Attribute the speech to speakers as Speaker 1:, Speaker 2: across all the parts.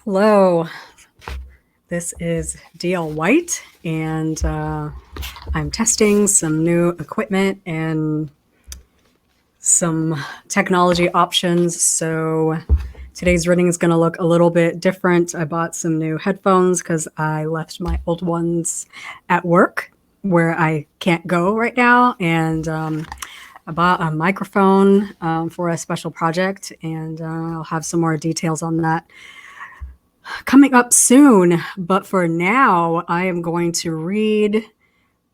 Speaker 1: Hello, this is DL White, and I'm testing some new equipment and some technology options. So today's reading is going to look a little bit different. I bought some new headphones because I left my old ones at work where I can't go right now, and I bought a microphone for a special project, and I'll have some more details on that coming up soon. But for now, I am going to read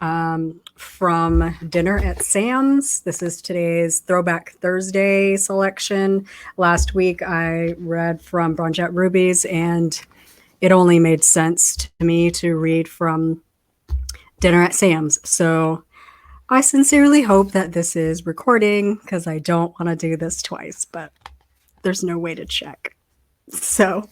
Speaker 1: from Dinner at Sam's. This is today's Throwback Thursday selection. Last week, I read from Brunch at Ruby's, and it only made sense to me to read from Dinner at Sam's. So I sincerely hope that this is recording because I don't want to do this twice, but there's no way to check. So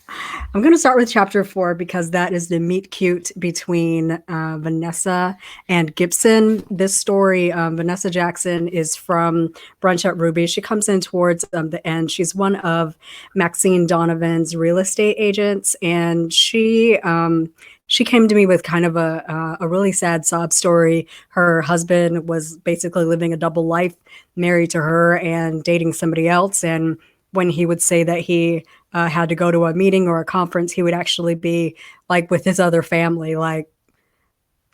Speaker 1: I'm going to start with chapter 4 because that is the meet cute between Vanessa and Gibson. This story, Vanessa Jackson is from Brunch at Ruby. She comes in towards the end. She's one of Maxine Donovan's real estate agents, and she came to me with kind of a really sad sob story. Her husband was basically living a double life, married to her and dating somebody else, and when he would say that he had to go to a meeting or a conference, he would actually be like with his other family, like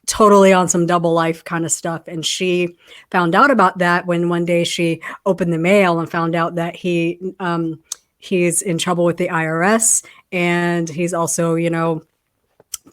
Speaker 1: totally on some double life kind of stuff. And she found out about that when one day she opened the mail and found out that he's in trouble with the IRS, and he's also,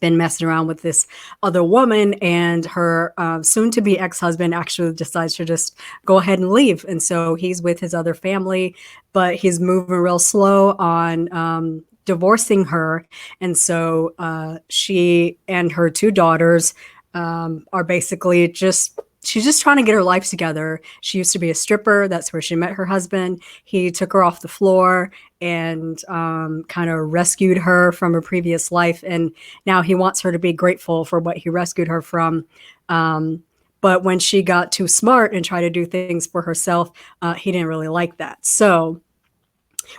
Speaker 1: been messing around with this other woman, and her soon-to-be ex-husband actually decides to just go ahead and leave. And so he's with his other family, but he's moving real slow on divorcing her. And so she and her two daughters are basically she's just trying to get her life together. She used to be a stripper. That's where she met her husband. He took her off the floor and kind of rescued her from her previous life. And now he wants her to be grateful for what he rescued her from. But when she got too smart and tried to do things for herself, he didn't really like that. So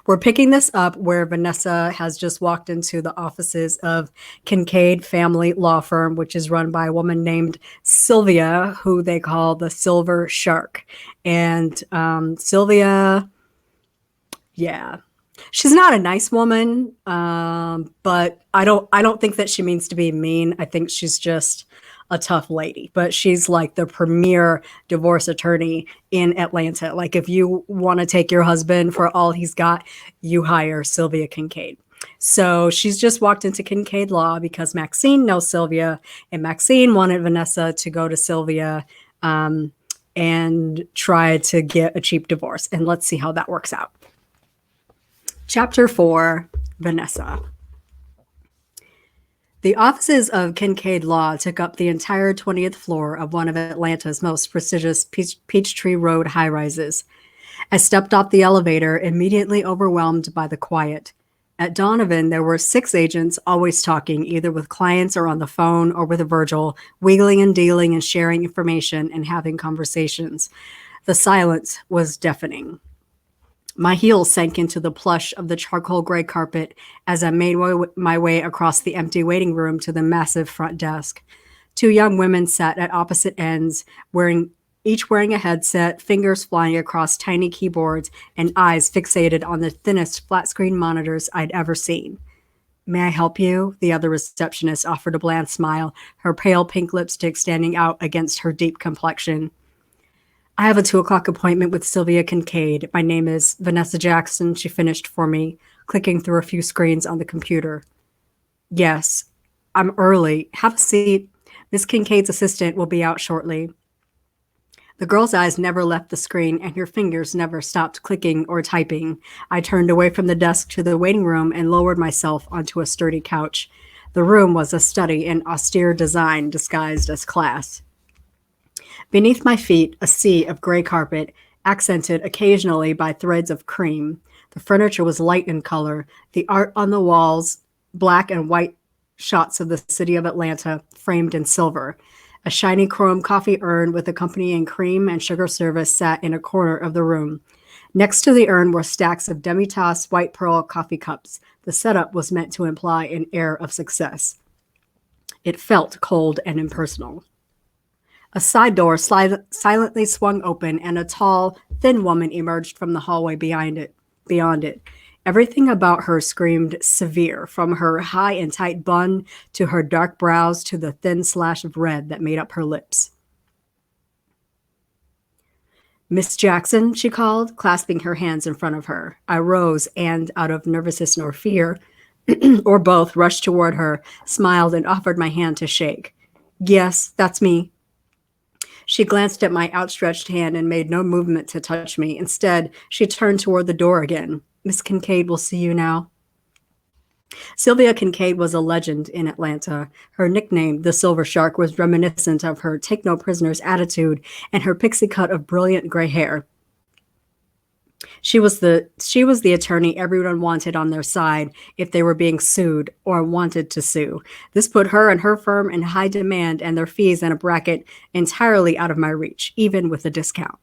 Speaker 1: we're picking this up where Vanessa has just walked into the offices of Kincaid Family Law Firm, which is run by a woman named Sylvia, who they call the Silver Shark. And Sylvia, yeah, she's not a nice woman, but I don't think that she means to be mean. I think she's just a tough lady, but she's like the premier divorce attorney in Atlanta. Like if you want to take your husband for all he's got, you hire Sylvia Kincaid. So she's just walked into Kincaid Law because Maxine knows Sylvia, and Maxine wanted Vanessa to go to Sylvia and try to get a cheap divorce. And let's see how that works out. Chapter 4, Vanessa. The offices of Kincaid Law took up the entire 20th floor of one of Atlanta's most prestigious Peachtree Road high-rises. I stepped off the elevator, immediately overwhelmed by the quiet. At Donovan, there were 6 agents, always talking, either with clients or on the phone or with Virgil, wheeling and dealing and sharing information and having conversations. The silence was deafening. My heels sank into the plush of the charcoal gray carpet as I made my way across the empty waiting room to the massive front desk. 2 young women sat at opposite ends, each wearing a headset, fingers flying across tiny keyboards and eyes fixated on the thinnest flat-screen monitors I'd ever seen. "May I help you?" The other receptionist offered a bland smile, her pale pink lipstick standing out against her deep complexion. "I have a 2:00 appointment with Sylvia Kincaid. My name is Vanessa Jackson," she finished for me, clicking through a few screens on the computer. "Yes, I'm early. Have a seat. Miss Kincaid's assistant will be out shortly." The girl's eyes never left the screen, and her fingers never stopped clicking or typing. I turned away from the desk to the waiting room and lowered myself onto a sturdy couch. The room was a study in austere design disguised as class. Beneath my feet, a sea of gray carpet, accented occasionally by threads of cream. The furniture was light in color, the art on the walls, black and white shots of the city of Atlanta, framed in silver. A shiny chrome coffee urn with accompanying cream and sugar service sat in a corner of the room. Next to the urn were stacks of demi-tasse white pearl coffee cups. The setup was meant to imply an air of success. It felt cold and impersonal. A side door silently swung open, and a tall, thin woman emerged from the hallway beyond it. Everything about her screamed severe, from her high and tight bun to her dark brows to the thin slash of red that made up her lips. "Miss Jackson," she called, clasping her hands in front of her. I rose and, out of nervousness or fear, or both, rushed toward her, smiled, and offered my hand to shake. "Yes, that's me." She glanced at my outstretched hand and made no movement to touch me. Instead, she turned toward the door again. "Miss Kincaid will see you now." Sylvia Kincaid was a legend in Atlanta. Her nickname, the Silver Shark, was reminiscent of her take-no-prisoners attitude and her pixie cut of brilliant gray hair. She was the attorney everyone wanted on their side if they were being sued or wanted to sue. This put her and her firm in high demand, and their fees in a bracket entirely out of my reach, even with a discount.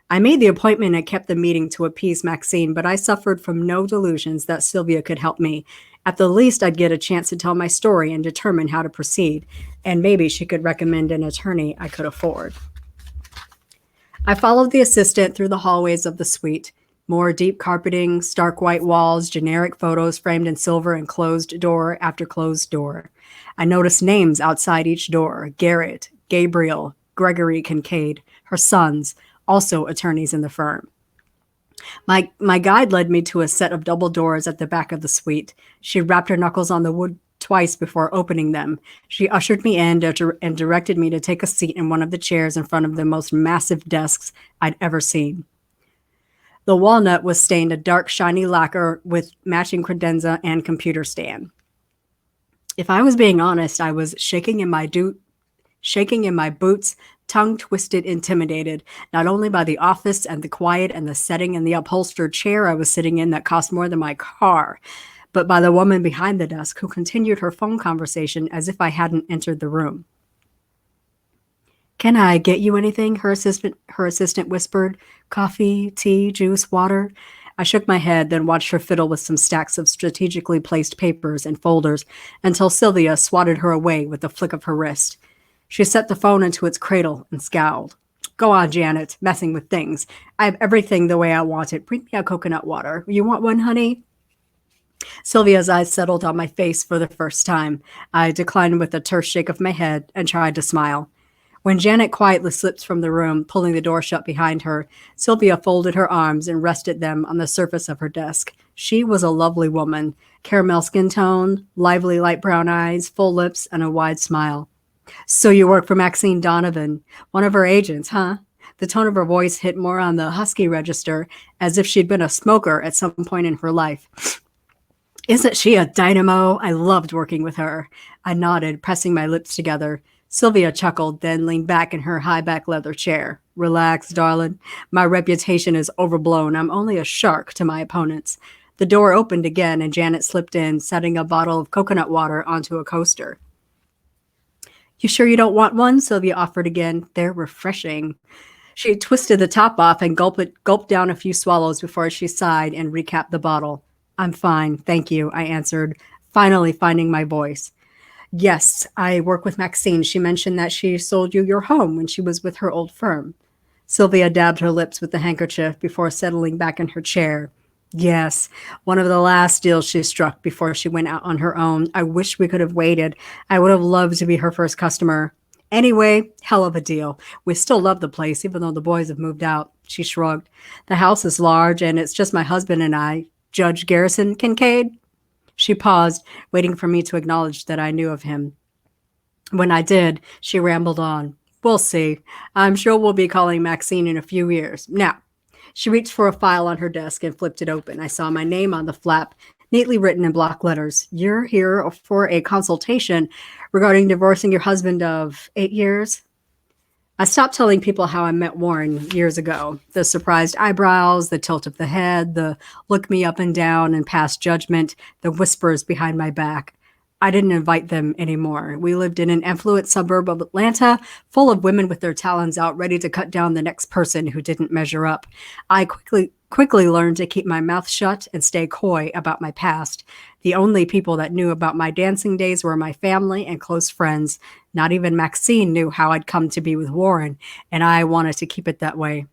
Speaker 1: I made the appointment and kept the meeting to appease Maxine, but I suffered from no delusions that Sylvia could help me. At the least, I'd get a chance to tell my story and determine how to proceed, and maybe she could recommend an attorney I could afford. I followed the assistant through the hallways of the suite. More deep carpeting, stark white walls, generic photos framed in silver, and closed door after closed door. I noticed names outside each door: Garrett, Gabriel, Gregory Kincaid, her sons, also attorneys in the firm. My guide led me to a set of double doors at the back of the suite. She rapped her knuckles on the wood twice before opening them. She ushered me in and directed me to take a seat in one of the chairs in front of the most massive desks I'd ever seen. The walnut was stained a dark, shiny lacquer with matching credenza and computer stand. If I was being honest, I was shaking in my boots, tongue twisted, intimidated, not only by the office and the quiet and the setting and the upholstered chair I was sitting in that cost more than my car, but by the woman behind the desk who continued her phone conversation as if I hadn't entered the room. "Can I get you anything?" her assistant whispered. "Coffee, tea, juice, water?" I shook my head, then watched her fiddle with some stacks of strategically placed papers and folders until Sylvia swatted her away with a flick of her wrist. She set the phone into its cradle and scowled. "Go on, Janet, messing with things. I have everything the way I want it. Bring me a coconut water. You want one, honey?" Sylvia's eyes settled on my face for the first time. I declined with a terse shake of my head and tried to smile. When Janet quietly slipped from the room, pulling the door shut behind her, Sylvia folded her arms and rested them on the surface of her desk. She was a lovely woman, caramel skin tone, lively light brown eyes, full lips, and a wide smile. "So you work for Maxine Donovan, one of her agents, huh?" The tone of her voice hit more on the husky register, as if she'd been a smoker at some point in her life. "Isn't she a dynamo? I loved working with her." I nodded, pressing my lips together. Sylvia chuckled, then leaned back in her high-back leather chair. "Relax, darling. My reputation is overblown. I'm only a shark to my opponents." The door opened again, and Janet slipped in, setting a bottle of coconut water onto a coaster. "You sure you don't want one?" Sylvia offered again. "They're refreshing." She twisted the top off and gulped down a few swallows before she sighed and recapped the bottle. "I'm fine, thank you," I answered, finally finding my voice. "Yes, I work with Maxine. She mentioned that she sold you your home when she was with her old firm." Sylvia dabbed her lips with the handkerchief before settling back in her chair. "Yes, one of the last deals she struck before she went out on her own. I wish we could have waited. I would have loved to be her first customer. Anyway, hell of a deal. We still love the place, even though the boys have moved out." She shrugged. "The house is large, and it's just my husband and I. Judge Garrison Kincaid?" She paused, waiting for me to acknowledge that I knew of him. When I did, she rambled on. "We'll see. I'm sure we'll be calling Maxine in a few years. Now," she reached for a file on her desk and flipped it open. I saw my name on the flap, neatly written in block letters. "You're here for a consultation regarding divorcing your husband of 8 years?" I stopped telling people how I met Warren years ago. The surprised eyebrows, the tilt of the head, the look me up and down and pass judgment, the whispers behind my back. I didn't invite them anymore. We lived in an affluent suburb of Atlanta, full of women with their talons out, ready to cut down the next person who didn't measure up. I quickly learned to keep my mouth shut and stay coy about my past. The only people that knew about my dancing days were my family and close friends. Not even Maxine knew how I'd come to be with Warren, and I wanted to keep it that way.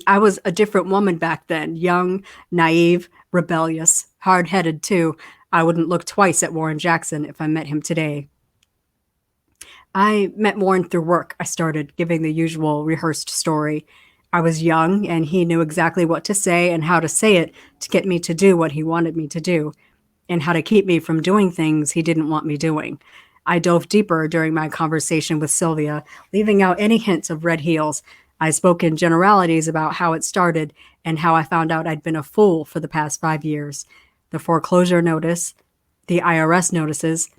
Speaker 1: I was a different woman back then, young, naive, rebellious, hard headed too. I wouldn't look twice at Warren Jackson if I met him today. I met Warren through work. I started giving the usual rehearsed story. I was young, and he knew exactly what to say and how to say it to get me to do what he wanted me to do, and how to keep me from doing things he didn't want me doing. I dove deeper during my conversation with Sylvia, leaving out any hints of red heels. I spoke in generalities about how it started and how I found out I'd been a fool for the past 5 years. The foreclosure notice, the IRS notices,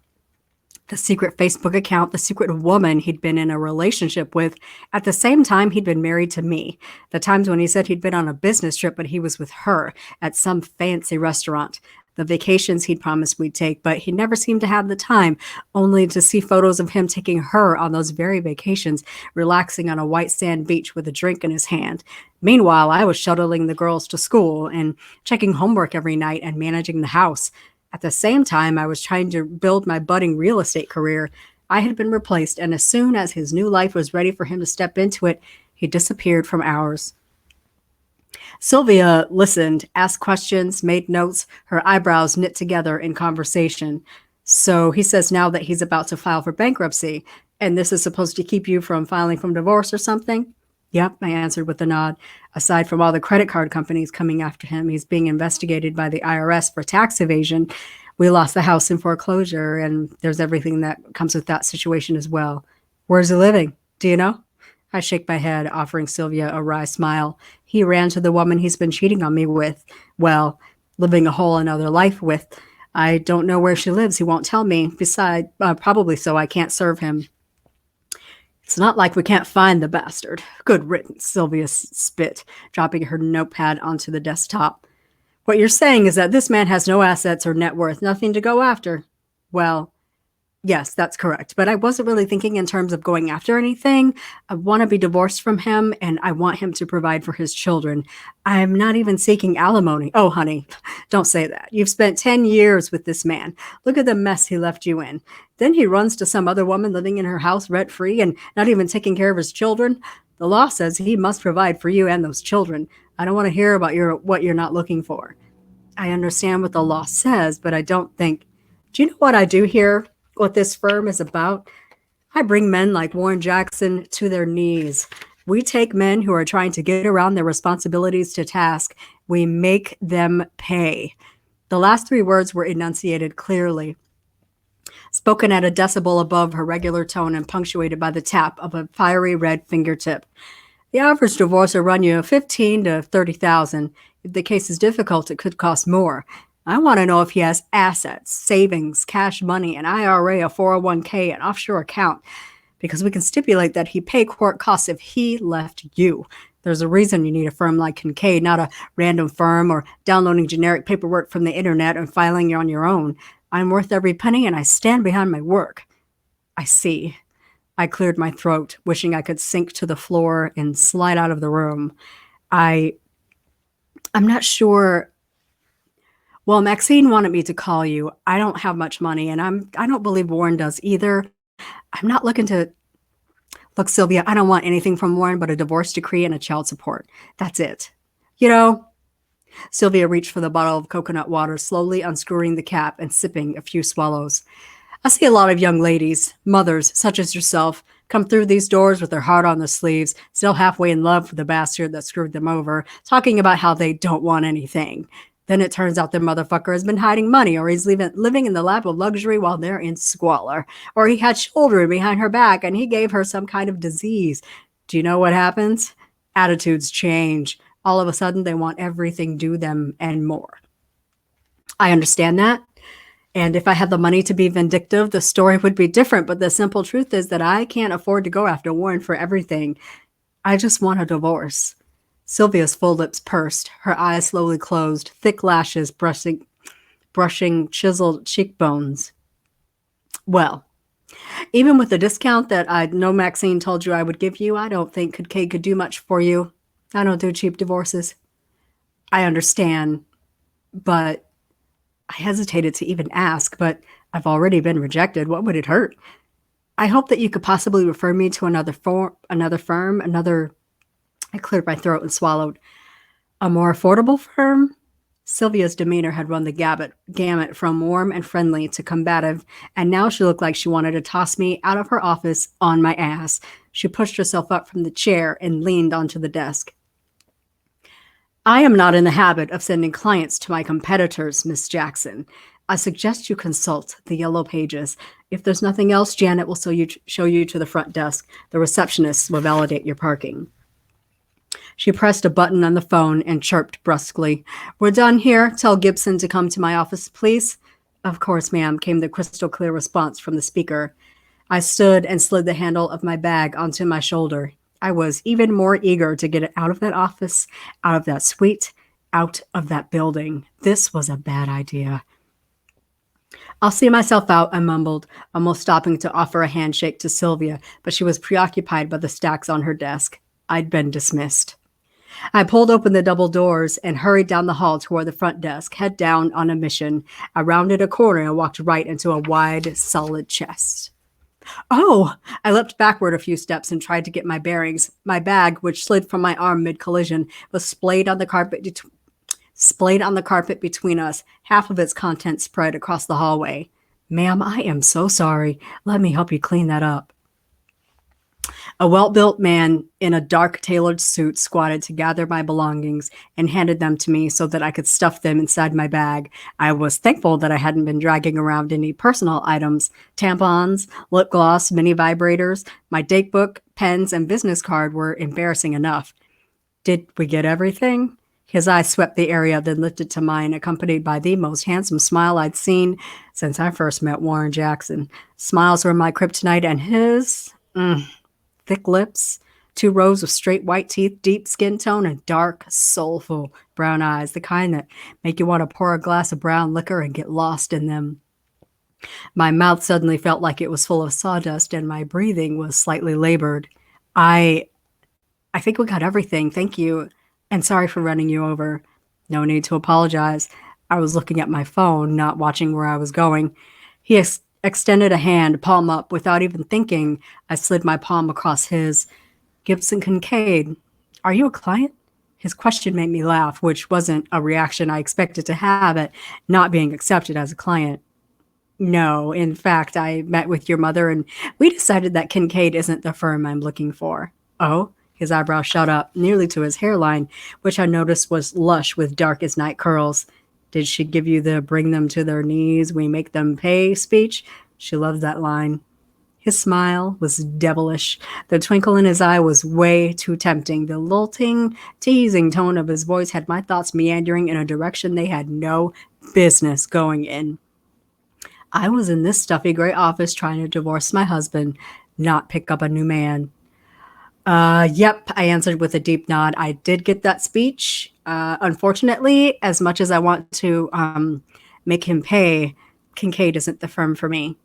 Speaker 1: the secret Facebook account, the secret woman he'd been in a relationship with. At the same time, he'd been married to me. The times when he said he'd been on a business trip, but he was with her at some fancy restaurant. The vacations he'd promised we'd take, but he never seemed to have the time, only to see photos of him taking her on those very vacations, relaxing on a white sand beach with a drink in his hand. Meanwhile, I was shuttling the girls to school and checking homework every night and managing the house. At the same time, I was trying to build my budding real estate career. I had been replaced, and as soon as his new life was ready for him to step into it, he disappeared from ours. Sylvia listened, asked questions, made notes, her eyebrows knit together in conversation. So he says now that he's about to file for bankruptcy, and this is supposed to keep you from filing for divorce or something? Yep, I answered with a nod. Aside from all the credit card companies coming after him, he's being investigated by the IRS for tax evasion. We lost the house in foreclosure, and there's everything that comes with that situation as well. Where's he living? Do you know? I shake my head, offering Sylvia a wry smile. He ran to the woman he's been cheating on me with. Well, living a whole another life with. I don't know where she lives. He won't tell me. Besides, probably so I can't serve him. It's not like we can't find the bastard. Good riddance, Sylvia spit, dropping her notepad onto the desktop. What you're saying is that this man has no assets or net worth, nothing to go after. Well, yes, that's correct. But I wasn't really thinking in terms of going after anything. I want to be divorced from him, and I want him to provide for his children. I'm not even seeking alimony. Oh, honey, don't say that. You've spent 10 years with this man. Look at the mess he left you in. Then he runs to some other woman living in her house rent-free and not even taking care of his children. The law says he must provide for you and those children. I don't want to hear about what you're not looking for. I understand what the law says, but I don't think... Do you know what I do here? What this firm is about? I bring men like Warren Jackson to their knees. We take men who are trying to get around their responsibilities to task. We make them pay. The last 3 words were enunciated clearly, spoken at a decibel above her regular tone and punctuated by the tap of a fiery red fingertip. The average divorce will run you 15 to 30,000. If the case is difficult, it could cost more. I want to know if he has assets, savings, cash money, an IRA, a 401k, an offshore account, because we can stipulate that he pay court costs if he left you. There's a reason you need a firm like Kincaid, not a random firm or downloading generic paperwork from the internet and filing on your own. I'm worth every penny, and I stand behind my work. I see. I cleared my throat, wishing I could sink to the floor and slide out of the room. I'm not sure... Well, Maxine wanted me to call you. I don't have much money, and I don't believe Warren does either. I'm not looking to... Look, Sylvia, I don't want anything from Warren but a divorce decree and a child support. That's it. You know... Sylvia reached for the bottle of coconut water, slowly unscrewing the cap and sipping a few swallows. I see a lot of young ladies, mothers such as yourself, come through these doors with their heart on their sleeves, still halfway in love with the bastard that screwed them over, talking about how they don't want anything. Then it turns out the motherfucker has been hiding money, or he's living in the lap of luxury while they're in squalor, or he had children behind her back and he gave her some kind of disease. Do you know what happens? Attitudes change. All of a sudden, they want everything due them and more. I understand that. And if I had the money to be vindictive, the story would be different. But the simple truth is that I can't afford to go after Warren for everything. I just want a divorce. Sylvia's full lips pursed, her eyes slowly closed, thick lashes brushing brushing chiseled cheekbones. Well, even with the discount that I know Maxine told you I would give you, I don't think Kincaid could do much for you. I don't do cheap divorces. I understand, but I hesitated to even ask, but I've already been rejected. What would it hurt? I hope that you could possibly refer me to another firm, I cleared my throat and swallowed. A more affordable firm? Sylvia's demeanor had run the gamut from warm and friendly to combative, and now she looked like she wanted to toss me out of her office on my ass. She pushed herself up from the chair and leaned onto the desk. I am not in the habit of sending clients to my competitors, Miss Jackson. I suggest you consult the yellow pages. If there's nothing else, Janet will show you to the front desk. The receptionist will validate your parking. She pressed a button on the phone and chirped brusquely. We're done here. Tell Gibson to come to my office, please. Of course, ma'am, came the crystal clear response from the speaker. I stood and slid the handle of my bag onto my shoulder. I was even more eager to get it out of that office, out of that suite, out of that building. This was a bad idea. I'll see myself out, I mumbled, almost stopping to offer a handshake to Sylvia, but she was preoccupied by the stacks on her desk. I'd been dismissed. I pulled open the double doors and hurried down the hall toward the front desk, head down on a mission. I rounded a corner and walked right into a wide, solid chest. Oh! I leapt backward a few steps and tried to get my bearings. My bag, which slid from my arm mid-collision, was splayed on the carpet between us, half of its contents spread across the hallway. Ma'am, I am so sorry. Let me help you clean that up. A well-built man in a dark tailored suit squatted to gather my belongings and handed them to me so that I could stuff them inside my bag. I was thankful that I hadn't been dragging around any personal items. Tampons, lip gloss, mini vibrators, my date book, pens, and business card were embarrassing enough. Did we get everything? His eyes swept the area, then lifted to mine, accompanied by the most handsome smile I'd seen since I first met Warren Jackson. Smiles were my kryptonite, and his... thick lips, 2 rows of straight white teeth, deep skin tone, and dark, soulful brown eyes, the kind that make you want to pour a glass of brown liquor and get lost in them. My mouth suddenly felt like it was full of sawdust, and my breathing was slightly labored. I think we got everything, thank you, and sorry for running you over. No need to apologize. I was looking at my phone, not watching where I was going. He extended a hand, palm up. Without even thinking, I slid my palm across his. Gibson Kincaid, are you a client? His question made me laugh, which wasn't a reaction I expected to have at not being accepted as a client. No, in fact, I met with your mother and we decided that Kincaid isn't the firm I'm looking for. Oh? His eyebrows shot up, nearly to his hairline, which I noticed was lush with dark as night curls. Did she give you the bring them to their knees, we make them pay speech? She loved that line. His smile was devilish. The twinkle in his eye was way too tempting. The lilting, teasing tone of his voice had my thoughts meandering in a direction they had no business going in. I was in this stuffy gray office trying to divorce my husband, not pick up a new man. Yep, I answered with a deep nod. I did get that speech. Unfortunately, as much as I want to make him pay, Kincaid isn't the firm for me.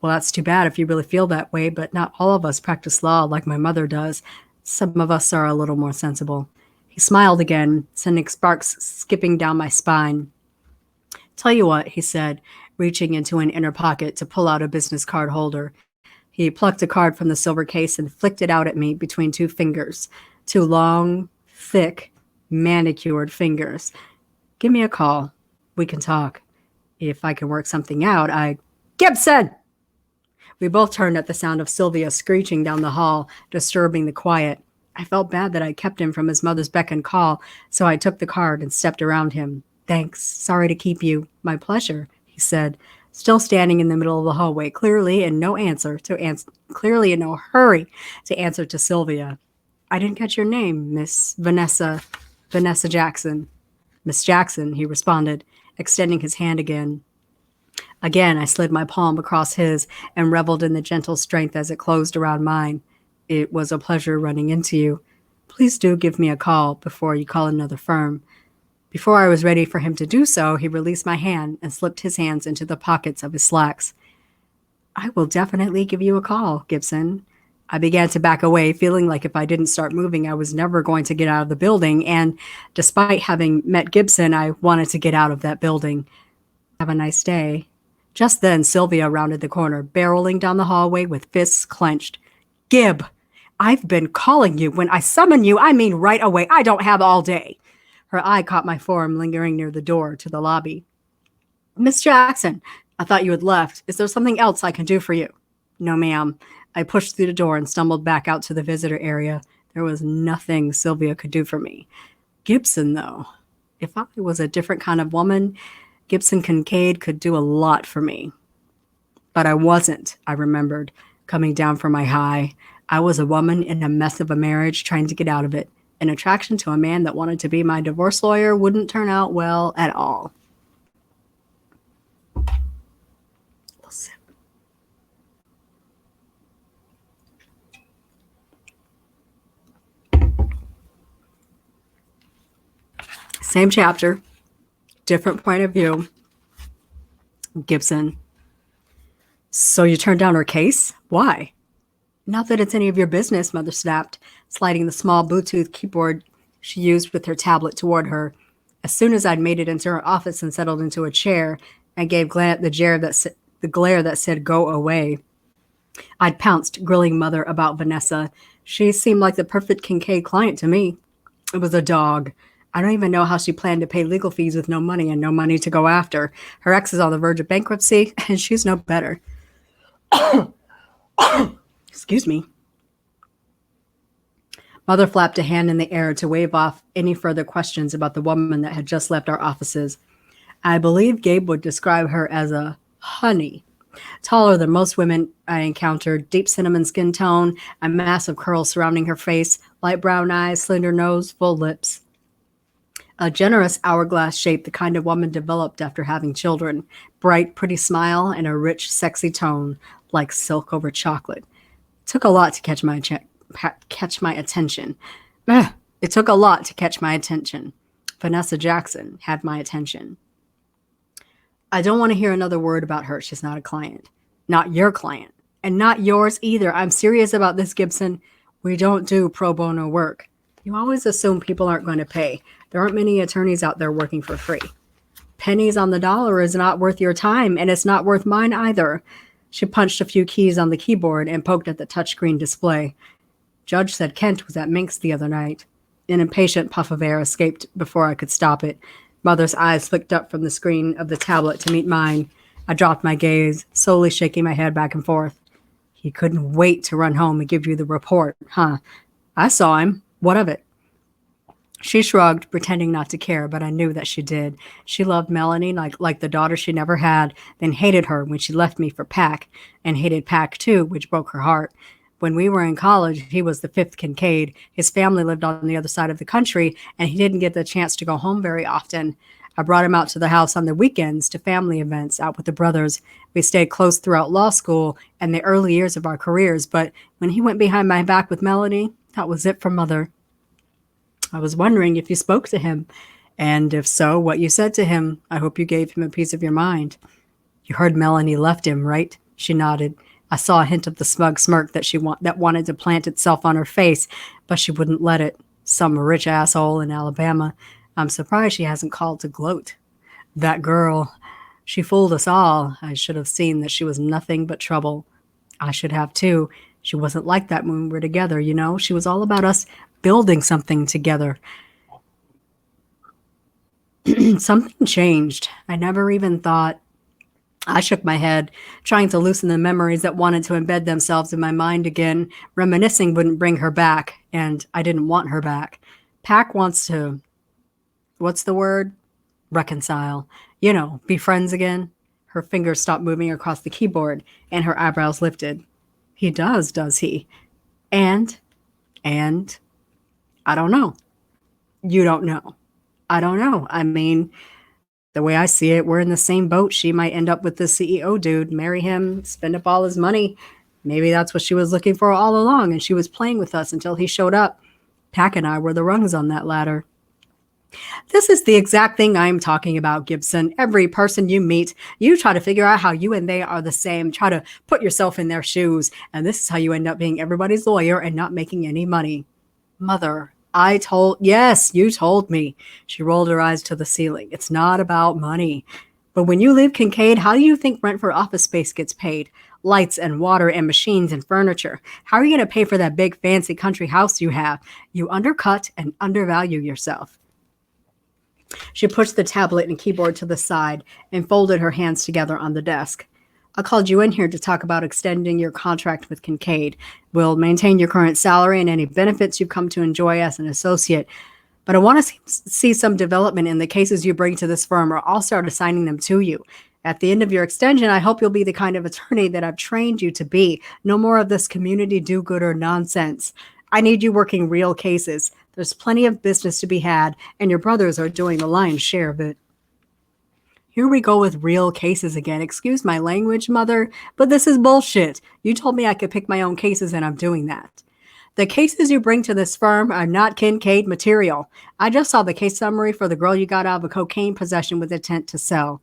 Speaker 1: Well, that's too bad if you really feel that way, but not all of us practice law like my mother does. Some of us are a little more sensible. He smiled again, sending sparks skipping down my spine. Tell you what, he said, reaching into an inner pocket to pull out a business card holder. He plucked a card from the silver case and flicked it out at me between 2 fingers. 2 long, thick, manicured fingers. Give me a call. We can talk. If I can work something out, Gibson! We both turned at the sound of Sylvia screeching down the hall, disturbing the quiet. I felt bad that I kept him from his mother's beck and call, so I took the card and stepped around him. Thanks. Sorry to keep you. My pleasure, he said, still standing in the middle of the hallway, clearly in no hurry to answer to Sylvia. I didn't catch your name, Miss Vanessa Jackson. Miss Jackson, he responded, extending his hand again. Again, I slid my palm across his and reveled in the gentle strength as it closed around mine. It was a pleasure running into you. Please do give me a call before you call another firm. Before I was ready for him to do so, he released my hand and slipped his hands into the pockets of his slacks. I will definitely give you a call, Gibson. I began to back away, feeling like if I didn't start moving, I was never going to get out of the building. And despite having met Gibson, I wanted to get out of that building. Have a nice day. Just then, Sylvia rounded the corner, barreling down the hallway with fists clenched. Gib, I've been calling you. When I summon you, I mean right away. I don't have all day. Her eye caught my form lingering near the door to the lobby. Miss Jackson, I thought you had left. Is there something else I can do for you? No, ma'am. I pushed through the door and stumbled back out to the visitor area. There was nothing Sylvia could do for me. Gibson, though. If I was a different kind of woman, Gibson Kincaid could do a lot for me. But I wasn't, I remembered, coming down from my high. I was a woman in a mess of a marriage trying to get out of it. An attraction to a man that wanted to be my divorce lawyer wouldn't turn out well at all. Same chapter, different point of view. Gibson. So you turned down her case? Why? Not that it's any of your business, Mother snapped, sliding the small Bluetooth keyboard she used with her tablet toward her. As soon as I'd made it into her office and settled into a chair, I gave the glare that said, go away. I'd pounced, grilling Mother about Vanessa. She seemed like the perfect Kincaid client to me. It was a dog. I don't even know how she planned to pay legal fees with no money and no money to go after. Her ex is on the verge of bankruptcy, and she's no better. Excuse me. Mother flapped a hand in the air to wave off any further questions about the woman that had just left our offices. I believe Gabe would describe her as a honey. Taller than most women I encountered, deep cinnamon skin tone, a mass of curls surrounding her face, light brown eyes, slender nose, full lips. A generous hourglass shape, the kind of woman developed after having children. Bright, pretty smile, and a rich, sexy tone, like silk over chocolate. It took a lot to catch my attention. It took a lot to catch my attention. Vanessa Jackson had my attention. I don't want to hear another word about her. She's not a client. Not your client. And not yours either. I'm serious about this, Gibson. We don't do pro bono work. You always assume people aren't going to pay. There aren't many attorneys out there working for free. Pennies on the dollar is not worth your time, and it's not worth mine either. She punched a few keys on the keyboard and poked at the touchscreen display. Judge said Kent was at Mink's the other night. An impatient puff of air escaped before I could stop it. Mother's eyes flicked up from the screen of the tablet to meet mine. I dropped my gaze, slowly shaking my head back and forth. He couldn't wait to run home and give you the report, huh? I saw him. What of it? She shrugged, pretending not to care, but I knew that she did. She loved Melanie like the daughter she never had, then hated her when she left me for Pack, and hated Pack too, which broke her heart. When we were in college, he was the fifth Kincaid. His family lived on the other side of the country, and he didn't get the chance to go home very often. I brought him out to the house on the weekends to family events out with the brothers. We stayed close throughout law school and the early years of our careers, but when he went behind my back with Melanie, that was it for Mother. I was wondering if you spoke to him, and if so, what you said to him. I hope you gave him a piece of your mind. You heard Melanie left him, right? She nodded. I saw a hint of the smug smirk that wanted to plant itself on her face, but she wouldn't let it. Some rich asshole in Alabama. I'm surprised she hasn't called to gloat. That girl, she fooled us all. I should have seen that she was nothing but trouble. I should have too. She wasn't like that when we were together, you know. She was all about us building something together. Something changed. I never even thought. I shook my head, trying to loosen the memories that wanted to embed themselves in my mind again. Reminiscing wouldn't bring her back, and I didn't want her back. Pack wants to, what's the word? Reconcile. You know, be friends again. Her fingers stopped moving across the keyboard, and her eyebrows lifted. He does he? And, I don't know. You don't know. I don't know. I mean, the way I see it, we're in the same boat. She might end up with the CEO dude, marry him, spend up all his money. Maybe that's what she was looking for all along, and she was playing with us until he showed up. Pack and I were the rungs on that ladder. This is the exact thing I'm talking about, Gibson. Every person you meet, you try to figure out how you and they are the same. Try to put yourself in their shoes. And this is how you end up being everybody's lawyer and not making any money. Mother, yes, you told me. She rolled her eyes to the ceiling. It's not about money. But when you leave Kincaid, how do you think rent for office space gets paid? Lights and water and machines and furniture. How are you going to pay for that big fancy country house you have? You undercut and undervalue yourself. She pushed the tablet and keyboard to the side and folded her hands together on the desk. I called you in here to talk about extending your contract with Kincaid. We'll maintain your current salary and any benefits you've come to enjoy as an associate. But I want to see some development in the cases you bring to this firm, or I'll start assigning them to you. At the end of your extension, I hope you'll be the kind of attorney that I've trained you to be. No more of this community do-gooder nonsense. I need you working real cases. There's plenty of business to be had, and your brothers are doing the lion's share of it. Here we go with real cases again. Excuse my language, Mother, but this is bullshit. You told me I could pick my own cases, and I'm doing that. The cases you bring to this firm are not Kincaid material. I just saw the case summary for the girl you got out of a cocaine possession with intent to sell.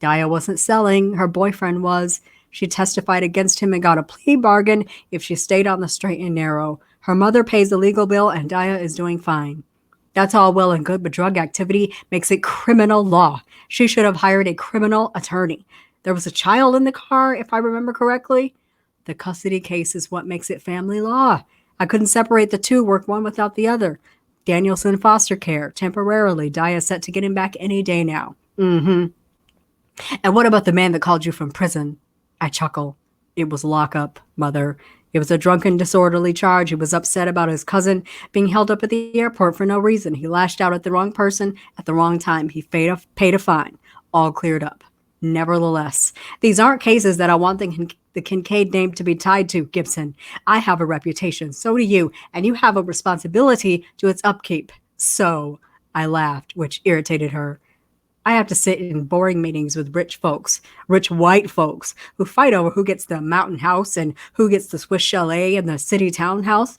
Speaker 1: Dia wasn't selling. Her boyfriend was. She testified against him and got a plea bargain if she stayed on the straight and narrow. Her mother pays the legal bill, and Dia is doing fine. That's all well and good, but drug activity makes it criminal law. She should have hired a criminal attorney. There was a child in the car, if I remember correctly. The custody case is what makes it family law. I couldn't separate the two, work one without the other. Danielson foster care, temporarily. Dia set to get him back any day now. And what about the man that called you from prison? I chuckle. It was lockup, Mother. It was a drunken, disorderly charge. He was upset about his cousin being held up at the airport for no reason. He lashed out at the wrong person at the wrong time. He paid a fine. All cleared up. Nevertheless, these aren't cases that I want the Kincaid name to be tied to, Gibson. I have a reputation. So do you. And you have a responsibility to its upkeep. So, I laughed, which irritated her. I have to sit in boring meetings with rich folks, rich white folks, who fight over who gets the mountain house and who gets the Swiss chalet and the city townhouse.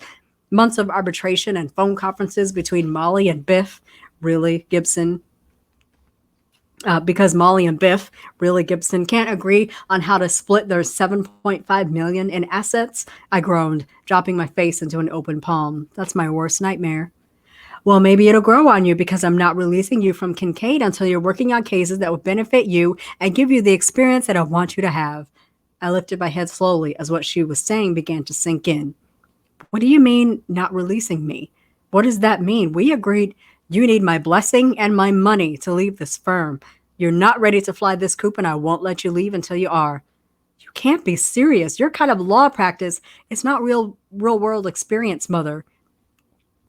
Speaker 1: Months of arbitration and phone conferences between Molly and Biff. Really, Gibson? Because Molly and Biff, really, Gibson, can't agree on how to split their $7.5 million in assets? I groaned, dropping my face into an open palm. That's my worst nightmare. Well, maybe it'll grow on you because I'm not releasing you from Kincaid until you're working on cases that will benefit you and give you the experience that I want you to have. I lifted my head slowly as what she was saying began to sink in. What do you mean, not releasing me? What does that mean? We agreed you need my blessing and my money to leave this firm. You're not ready to fly this coop, and I won't let you leave until you are. You can't be serious. Your kind of law practice is not real world experience, Mother.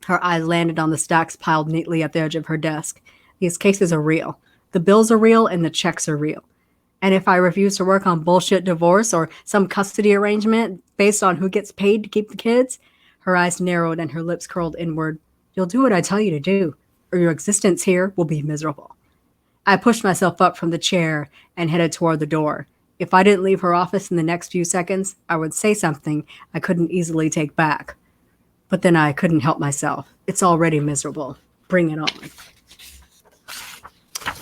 Speaker 1: Her eyes landed on the stacks piled neatly at the edge of her desk. These cases are real. The bills are real and the checks are real. And if I refuse to work on bullshit divorce or some custody arrangement based on who gets paid to keep the kids, her eyes narrowed and her lips curled inward. You'll do what I tell you to do, or your existence here will be miserable. I pushed myself up from the chair and headed toward the door. If I didn't leave her office in the next few seconds, I would say something I couldn't easily take back. But then I couldn't help myself. It's already miserable. Bring it on.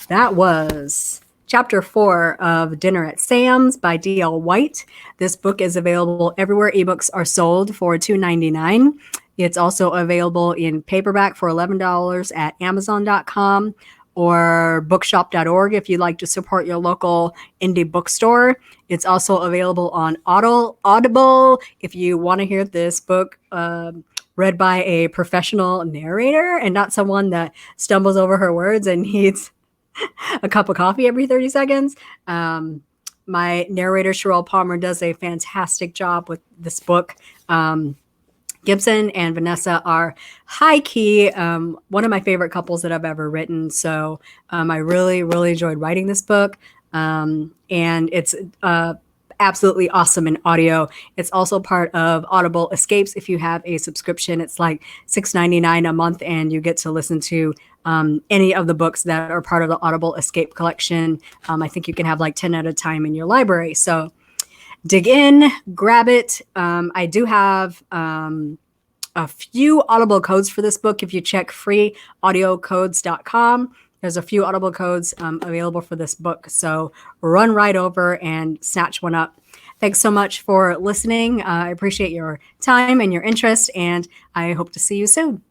Speaker 1: That was Chapter 4 of Dinner at Sam's by D.L. White. This book is available everywhere ebooks are sold for $2.99. It's also available in paperback for $11 at Amazon.com or bookshop.org if you'd like to support your local indie bookstore. It's also available on Audible if you want to hear this book read by a professional narrator and not someone that stumbles over her words and needs a cup of coffee every 30 seconds. My narrator, Sherelle Palmer, does a fantastic job with this book. Gibson and Vanessa are high-key one of my favorite couples that I've ever written. So I really, really enjoyed writing this book. And it's absolutely awesome in audio. It's also part of Audible Escapes. If you have a subscription, it's like $6.99 a month, and you get to listen to any of the books that are part of the Audible Escape collection. I think you can have like 10 at a time in your library. So dig in, grab it. I do have a few Audible codes for this book. If you check freeaudiocodes.com, there's a few Audible codes available for this book. So run right over and snatch one up. Thanks so much for listening. I appreciate your time and your interest, and I hope to see you soon.